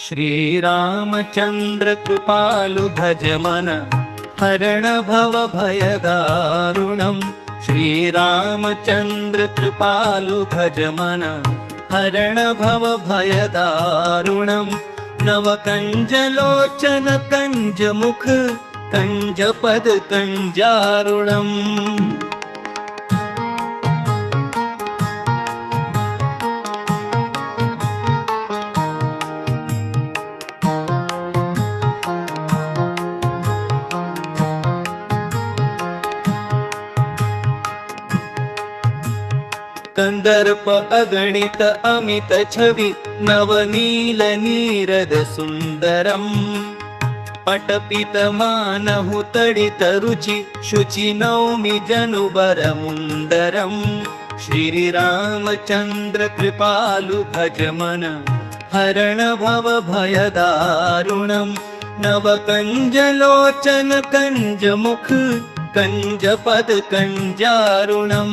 श्रीरामचन्द्र कृपालु भज मन हरण भव भयदारुणम्। श्रीरामचन्द्र कृपालु भज मन हरण भव भयदारुणम्। नवकञ्जलोचन कञ्जमुख कञ्जपद कञ्जारुणम्। कंदर्प अगणित अमित छवि नवनील नीरद सुंदरम। पटपित मानहु तडित रुचि शुचि नौमि जनुबर मुंदरम। श्रीरामचन्द्र कृपालु भज मन हरण भव भयदारुणम्। नवकञ्जलोचन कञ्जमुख कञ्जपद कञ्जारुणम्।